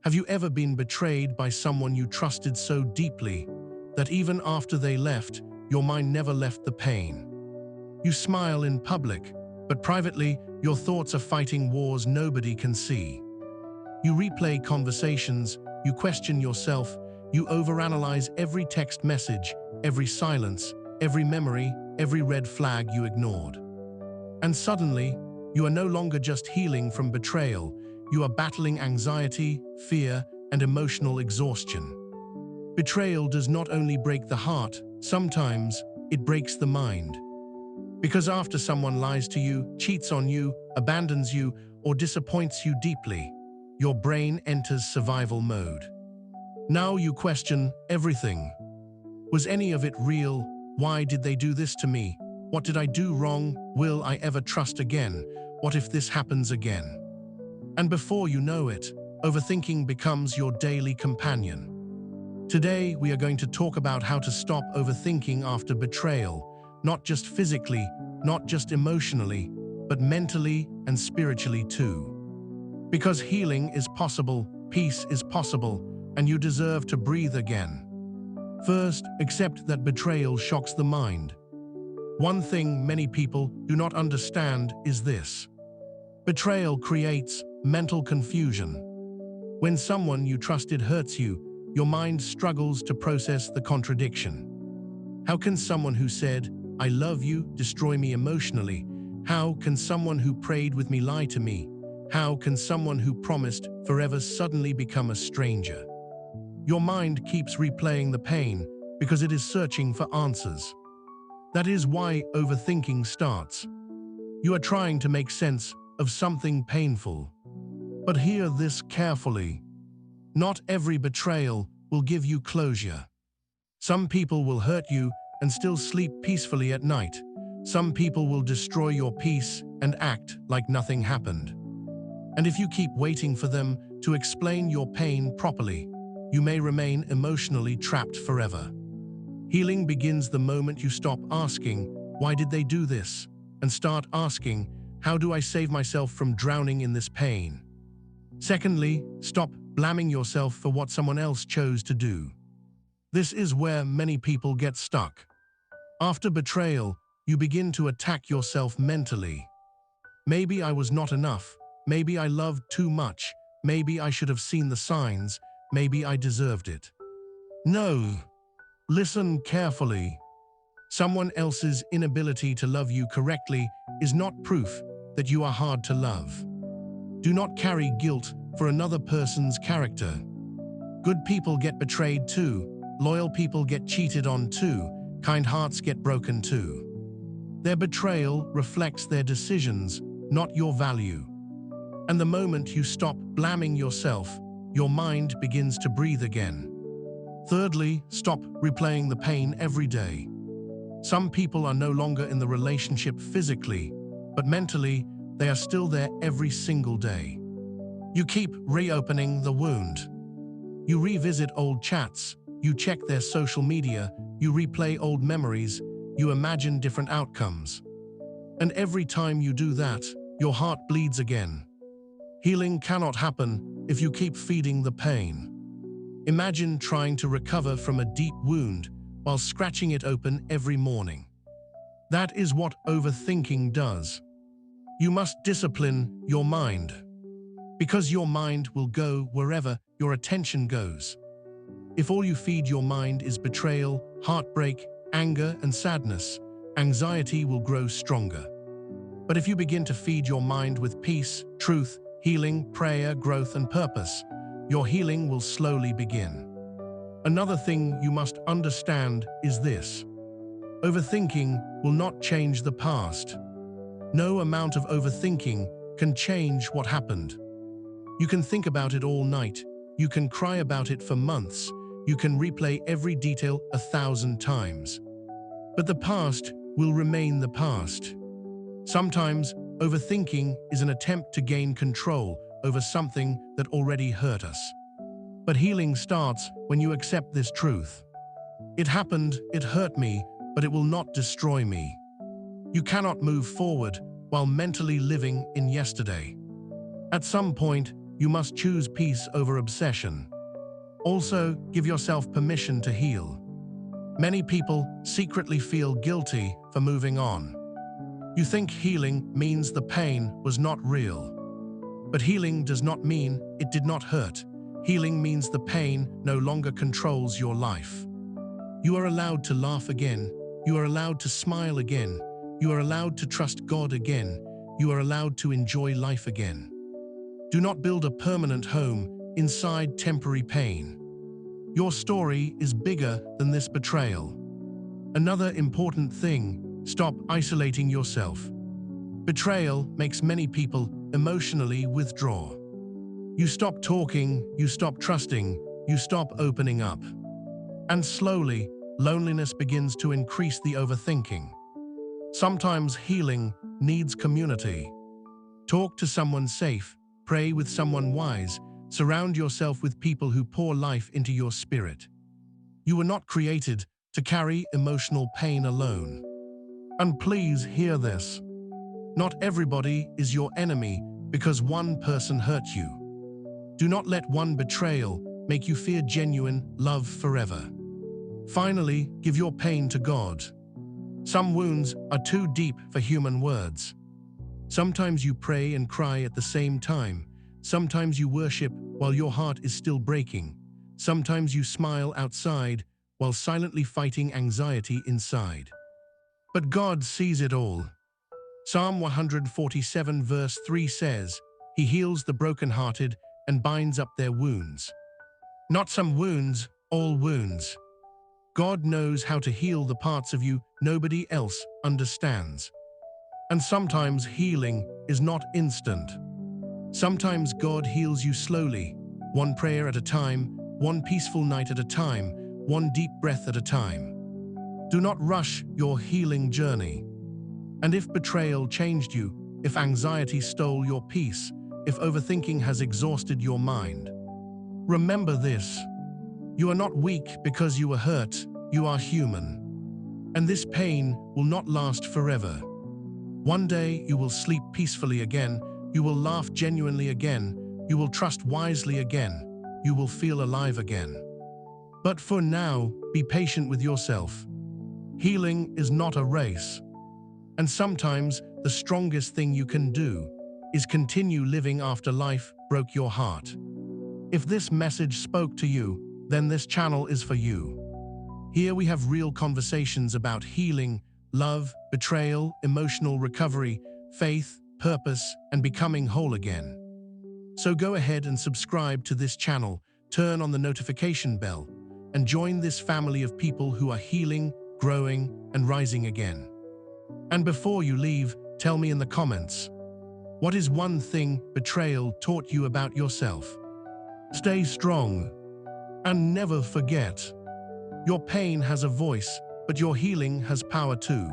Have you ever been betrayed by someone you trusted so deeply that even after they left, your mind never left the pain? You smile in public, but privately, your thoughts are fighting wars nobody can see. You replay conversations, you question yourself, you overanalyze every text message, every silence, every memory, every red flag you ignored. And suddenly, you are no longer just healing from betrayal, you are battling anxiety, fear, and emotional exhaustion. Betrayal does not only break the heart, sometimes it breaks the mind. Because after someone lies to you, cheats on you, abandons you, or disappoints you deeply, your brain enters survival mode. Now you question everything. Was any of it real? Why did they do this to me? What did I do wrong? Will I ever trust again? What if this happens again? And before you know it, overthinking becomes your daily companion. Today, we are going to talk about how to stop overthinking after betrayal, not just physically, not just emotionally, but mentally and spiritually too. Because healing is possible, peace is possible, and you deserve to breathe again. First, accept that betrayal shocks the mind. One thing many people do not understand is this. Betrayal creates mental confusion. When someone you trusted hurts you, your mind struggles to process the contradiction. How can someone who said, "I love you," destroy me emotionally? How can someone who prayed with me lie to me? How can someone who promised forever suddenly become a stranger? Your mind keeps replaying the pain because it is searching for answers. That is why overthinking starts. You are trying to make sense of something painful. But hear this carefully. Not every betrayal will give you closure. Some people will hurt you and still sleep peacefully at night. Some people will destroy your peace and act like nothing happened. And if you keep waiting for them to explain your pain properly, you may remain emotionally trapped forever. Healing begins the moment you stop asking, "Why did they do this?" and start asking, "How do I save myself from drowning in this pain?" Secondly, stop blaming yourself for what someone else chose to do. This is where many people get stuck. After betrayal, you begin to attack yourself mentally. Maybe I was not enough. Maybe I loved too much. Maybe I should have seen the signs. Maybe I deserved it. No. Listen carefully. Someone else's inability to love you correctly is not proof that you are hard to love. Do not carry guilt for another person's character. Good people get betrayed too. Loyal people get cheated on too. Kind hearts get broken too. Their betrayal reflects their decisions, not your value. And the moment you stop blaming yourself, your mind begins to breathe again. Thirdly, stop replaying the pain every day. Some people are no longer in the relationship physically, but mentally, they are still there every single day. You keep reopening the wound. You revisit old chats, you check their social media, you replay old memories, you imagine different outcomes. And every time you do that, your heart bleeds again. Healing cannot happen if you keep feeding the pain. Imagine trying to recover from a deep wound while scratching it open every morning. That is what overthinking does. You must discipline your mind, because your mind will go wherever your attention goes. If all you feed your mind is betrayal, heartbreak, anger, and sadness, anxiety will grow stronger. But if you begin to feed your mind with peace, truth, healing, prayer, growth, and purpose, your healing will slowly begin. Another thing you must understand is this. Overthinking will not change the past. No amount of overthinking can change what happened. You can think about it all night. You can cry about it for months. You can replay every detail 1,000 times. But the past will remain the past. Sometimes, overthinking is an attempt to gain control over something that already hurt us. But healing starts when you accept this truth. It happened, it hurt me, but it will not destroy me. You cannot move forward while mentally living in yesterday. At some point, you must choose peace over obsession. Also, give yourself permission to heal. Many people secretly feel guilty for moving on. You think healing means the pain was not real. But healing does not mean it did not hurt. Healing means the pain no longer controls your life. You are allowed to laugh again. You are allowed to smile again. You are allowed to trust God again. You are allowed to enjoy life again. Do not build a permanent home inside temporary pain. Your story is bigger than this betrayal. Another important thing, stop isolating yourself. Betrayal makes many people emotionally withdraw. You stop talking, you stop trusting, you stop opening up. And slowly, loneliness begins to increase the overthinking. Sometimes healing needs community. Talk to someone safe, pray with someone wise, surround yourself with people who pour life into your spirit. You were not created to carry emotional pain alone. And please hear this. Not everybody is your enemy because one person hurt you. Do not let one betrayal make you fear genuine love forever. Finally, give your pain to God. Some wounds are too deep for human words. Sometimes you pray and cry at the same time. Sometimes you worship while your heart is still breaking. Sometimes you smile outside while silently fighting anxiety inside. But God sees it all. Psalm 147 verse 3 says, "He heals the brokenhearted and binds up their wounds." Not some wounds, all wounds. God knows how to heal the parts of you nobody else understands. And sometimes healing is not instant. Sometimes God heals you slowly, one prayer at a time, one peaceful night at a time, one deep breath at a time. Do not rush your healing journey. And if betrayal changed you, if anxiety stole your peace, if overthinking has exhausted your mind, remember this. You are not weak because you were hurt, you are human. And this pain will not last forever. One day you will sleep peacefully again, you will laugh genuinely again, you will trust wisely again, you will feel alive again. But for now, be patient with yourself. Healing is not a race. And sometimes the strongest thing you can do is continue living after life broke your heart. If this message spoke to you, then this channel is for you. Here we have real conversations about healing, love, betrayal, emotional recovery, faith, purpose, and becoming whole again. So go ahead and subscribe to this channel, turn on the notification bell, and join this family of people who are healing, growing, and rising again. And before you leave, tell me in the comments, what is one thing betrayal taught you about yourself? Stay strong, and never forget, your pain has a voice, but your healing has power too.